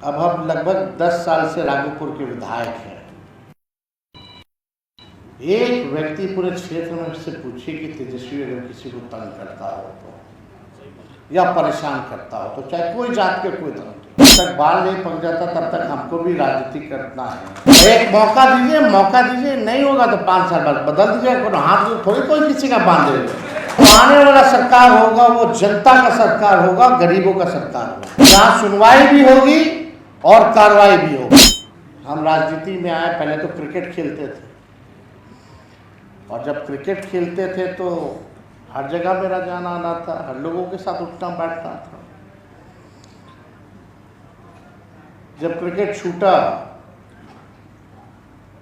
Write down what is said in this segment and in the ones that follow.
अब हम लगभग 10 साल से राघोपुर के विधायक हैं। एक व्यक्ति पूरे क्षेत्र में से पूछिए कि तेजस्वी अगर किसी को तंग करता हो तो या परेशान करता हो तो चाहे कोई जात के कोई धर्म के, जब तक बाल नहीं पक जाता तब तक हमको भी राजनीति करना है। एक मौका दीजिए, नहीं होगा तो 5 साल बाद बदल दीजिए। हाथ थोड़ी कोई किसी का बांध देगा। आने वाला सरकार होगा वो जनता का सरकार होगा, गरीबों का सरकार होगा, जहाँ सुनवाई भी होगी और कार्रवाई भी होगी। हम राजनीति में आए, पहले तो क्रिकेट खेलते थे और जब क्रिकेट खेलते थे तो हर जगह मेरा जाना आना था, हर लोगों के साथ उठना बैठना था। जब क्रिकेट छूटा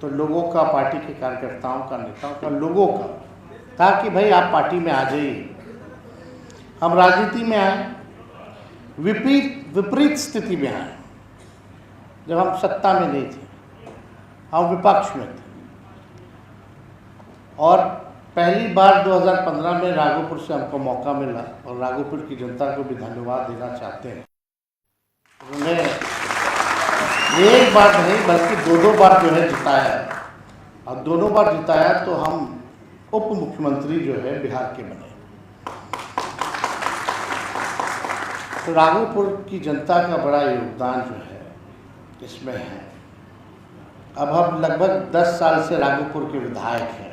तो लोगों का, पार्टी के कार्यकर्ताओं का, नेताओं का, लोगों का था कि भाई आप पार्टी में आ जाइए। हम राजनीति में आए, विपरीत स्थिति में आए। जब हम सत्ता में नहीं थे, हम विपक्ष में थे और पहली बार 2015 में राघोपुर से हमको मौका मिला और राघोपुर की जनता को भी धन्यवाद देना चाहते हैं। उन्हें एक बार नहीं बल्कि 2 बार जो है जिताया, और दोनों बार जिताया तो हम उप मुख्यमंत्री जो है बिहार के बने। तो राघोपुर की जनता का बड़ा योगदान जो है इसमें है। अब हम लगभग 10 साल से राघोपुर के विधायक हैं।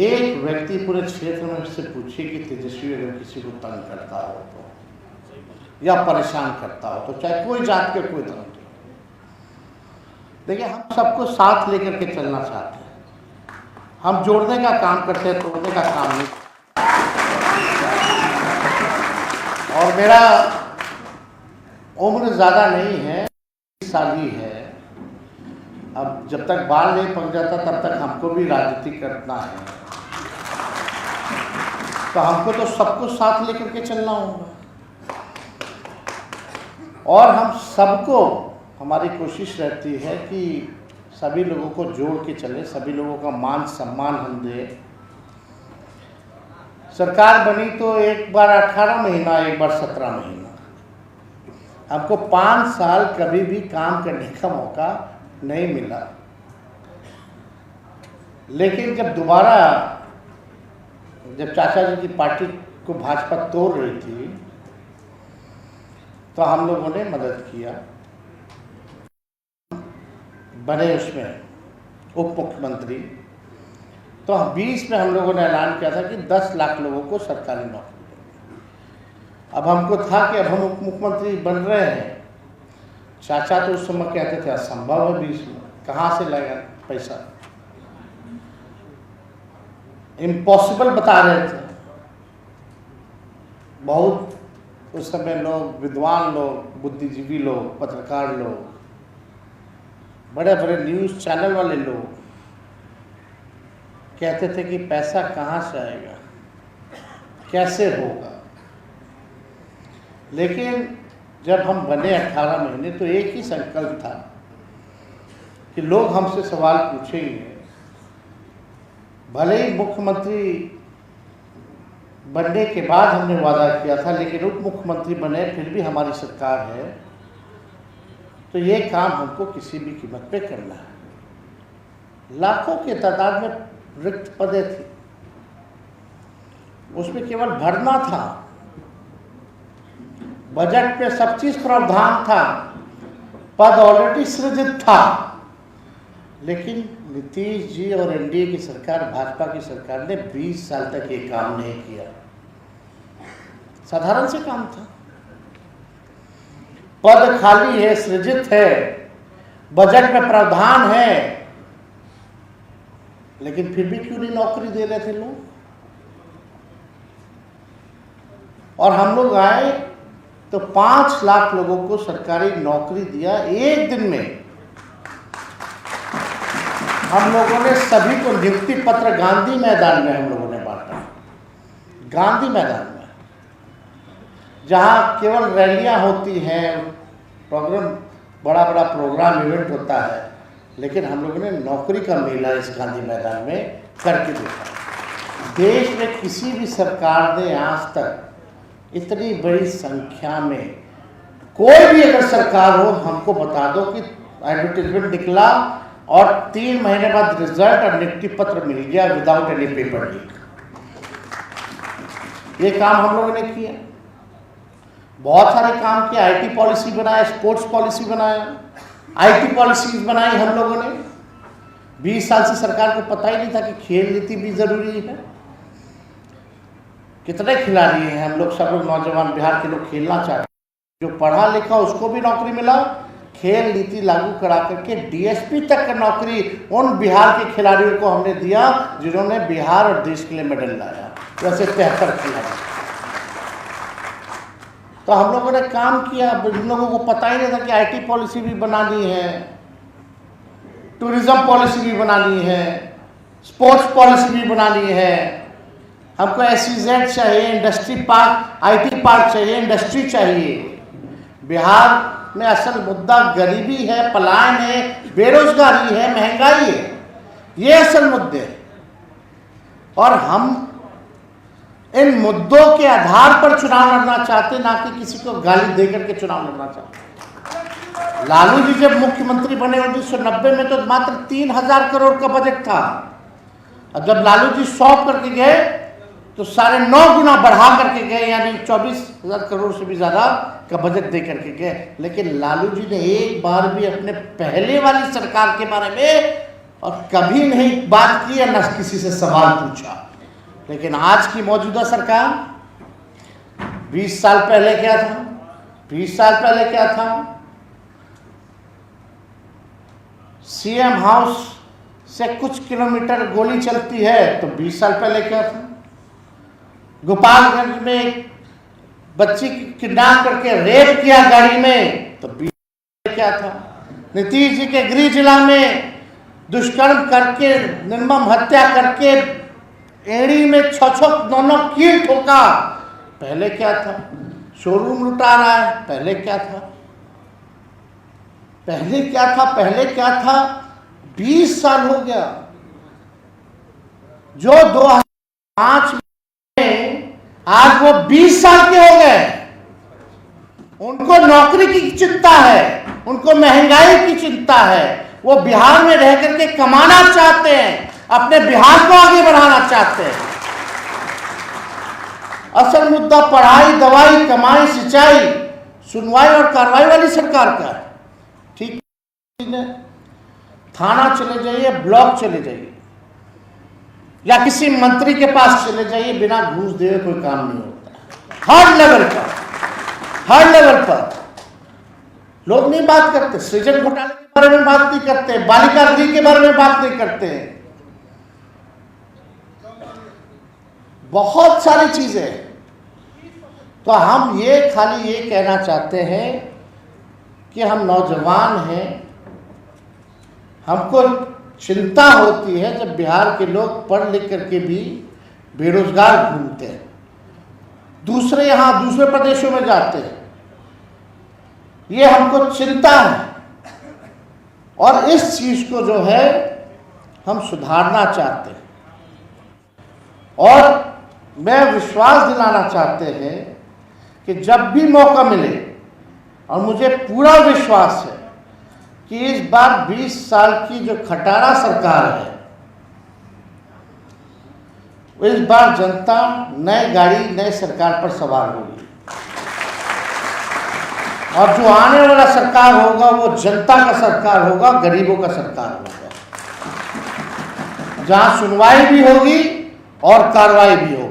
एक व्यक्ति पूरे क्षेत्र में से पूछिए कि तेजस्वी अगर किसी को तंग करता हो तो या परेशान करता हो तो चाहे कोई जात के कोई धर्म के, देखिए हम सबको साथ लेकर के चलना चाहते हैं। हम जोड़ने का काम करते हैं, तोड़ने का काम नहीं। और मेरा उम्र ज़्यादा नहीं है, 20 साल ही है। अब जब तक बाल नहीं पक जाता तब तक हमको भी राजनीति करना है, तो हमको तो सबको साथ लेकर के चलना होगा। और हम सबको, हमारी कोशिश रहती है कि सभी लोगों को जोड़ के चले, सभी लोगों का मान सम्मान हम दें। सरकार बनी तो एक बार 18 महीना, एक बार 17 महीना, हमको 5 साल कभी भी काम करने का मौका नहीं मिला। लेकिन जब दोबारा, जब चाचा जी की पार्टी को भाजपा तोड़ रही थी तो हम लोगों ने मदद किया, बने उसमें उप मुख्यमंत्री। तो 20 में हम लोगों ने ऐलान किया था कि 10 लाख लोगों को सरकारी नौकरी देंगे। अब हमको था कि अब हम उप मुख्यमंत्री बन रहे हैं। चाचा तो उस समय कहते थे असंभव है, 20 में कहाँ से लाएगा पैसा, इम्पॉसिबल बता रहे थे। बहुत उस समय लोग, विद्वान लोग, बुद्धिजीवी लोग, पत्रकार लोग, बड़े बड़े न्यूज़ चैनल वाले लोग कहते थे कि पैसा कहाँ से आएगा, कैसे होगा। लेकिन जब हम बने 18 महीने तो एक ही संकल्प था कि लोग हमसे सवाल पूछेंगे। भले ही मुख्यमंत्री बनने के बाद हमने वादा किया था, लेकिन उप मुख्यमंत्री बने फिर भी हमारी सरकार है, तो ये काम हमको किसी भी कीमत पे करना है। लाखों के तादाद में रिक्त पदें थी, उसमें केवल भरना था। बजट पे सब चीज प्रावधान था, पद ऑलरेडी सृजित था, लेकिन नीतीश जी और एनडीए की सरकार, भाजपा की सरकार ने 20 साल तक ये काम नहीं किया। साधारण से काम था, पद खाली है, सृजित है, बजट में प्रावधान है, लेकिन फिर भी क्यों नहीं नौकरी दे रहे थे लोग। और हम लोग आए तो 5 लाख लोगों को सरकारी नौकरी दिया एक दिन में। हम लोगों ने सभी को नियुक्ति पत्र गांधी मैदान में हम लोगों ने बांटा। गांधी मैदान में, जहाँ केवल रैलियां होती हैं, प्रोग्राम, बड़ा बड़ा प्रोग्राम इवेंट होता है, लेकिन हम लोगों ने नौकरी का मेला इस गांधी मैदान में करके देखा। देश में किसी भी सरकार ने आज तक इतनी बड़ी संख्या में कोई भी अगर सरकार हो, हमको बता दो कि एडवर्टीजमेंट निकला और 3 महीने बाद रिजल्ट और नियुक्ति पत्र मिल गया विदाउट एनी पेपर लीक। ये काम हम लोगों ने किया। बहुत सारे काम किए, आईटी पॉलिसी बनाया, स्पोर्ट्स पॉलिसी बनाया, आईटी पॉलिसी बनाई हम लोगों ने। 20 साल से सरकार को पता ही नहीं था कि खेल नीति भी जरूरी है। कितने खिलाड़ी हैं हम लोग, सब लोग नौजवान बिहार के लोग खेलना चाहते हैं, जो पढ़ा लिखा उसको भी नौकरी मिला। खेल नीति लागू करा करके डीएसपी तक का नौकरी उन बिहार के खिलाड़ियों को हमने दिया जिन्होंने बिहार और देश के लिए मेडल लाया, वैसे 73 खिलाड़ी। तो हम लोगों ने काम किया। जिन लोगों को पता ही नहीं था कि आईटी पॉलिसी भी बनानी है, टूरिज्म पॉलिसी भी बनानी है, स्पोर्ट्स पॉलिसी भी बनानी है, हमको SEZ चाहिए, इंडस्ट्री पार्क, आईटी पार्क चाहिए, इंडस्ट्री चाहिए। बिहार में असल मुद्दा गरीबी है, पलायन है, बेरोजगारी है, महंगाई है, ये असल मुद्दे हैं। और हम इन मुद्दों के आधार पर चुनाव लड़ना चाहते, ना कि किसी को गाली देकर के चुनाव लड़ना चाहते। लालू जी जब मुख्यमंत्री बने 1990 में तो मात्र 3000 करोड़ का बजट था, और जब लालू जी सौंप करके गए तो 9.5 गुना बढ़ा करके गए, यानी 24,000 करोड़ से भी ज्यादा का बजट दे करके गए। लेकिन लालू जी ने एक बार भी अपने पहले वाली सरकार के बारे में और कभी नहीं बात की, न किसी से सवाल पूछा। लेकिन आज की मौजूदा सरकार 20 साल पहले क्या था, 20 साल पहले क्या था, सीएम हाउस से कुछ किलोमीटर गोली चलती है तो 20 साल पहले क्या था। गोपालगंज में एक बच्ची किडनैप करके रेप किया गाड़ी में तो 20 साल क्या था। नीतीश जी के गृह जिला में दुष्कर्म करके, निर्मम हत्या करके एड़ी में 6-9 कील ठोका, पहले क्या था। शोरूम लुटा रहा है, पहले क्या था, पहले क्या था, पहले क्या था। 20 साल हो गया। जो 2005 में, आज वो 20 साल के हो गए। उनको नौकरी की चिंता है, उनको महंगाई की चिंता है, वो बिहार में रह करके कमाना चाहते हैं, अपने बिहार को आगे बढ़ाना चाहते हैं। असल मुद्दा पढ़ाई, दवाई, कमाई, सिंचाई, सुनवाई और कार्रवाई वाली सरकार का है। ठीक है, थाना चले जाइए, ब्लॉक चले जाइए, या किसी मंत्री के पास चले जाइए, बिना घूस दिए कोई काम नहीं होता। हर लेवल पर, हर लेवल पर लोग नहीं बात करते। सृजन घोटाले के बारे में बात नहीं करते, बालिका गृह के बारे में बात नहीं करते, बहुत सारी चीजें। तो हम ये खाली ये कहना चाहते हैं कि हम नौजवान हैं, हमको चिंता होती है जब बिहार के लोग पढ़ लिख करके भी बेरोजगार घूमते हैं, दूसरे यहाँ दूसरे प्रदेशों में जाते हैं, ये हमको चिंता है। और इस चीज को जो है हम सुधारना चाहते हैं। और मैं विश्वास दिलाना चाहते हैं कि जब भी मौका मिले, और मुझे पूरा विश्वास है कि इस बार 20 साल की जो खटारा सरकार है, इस बार जनता नई गाड़ी, नई सरकार पर सवार होगी। और जो आने वाला सरकार होगा वो जनता का सरकार होगा, गरीबों का सरकार होगा, जहां सुनवाई भी होगी और कार्रवाई भी होगी।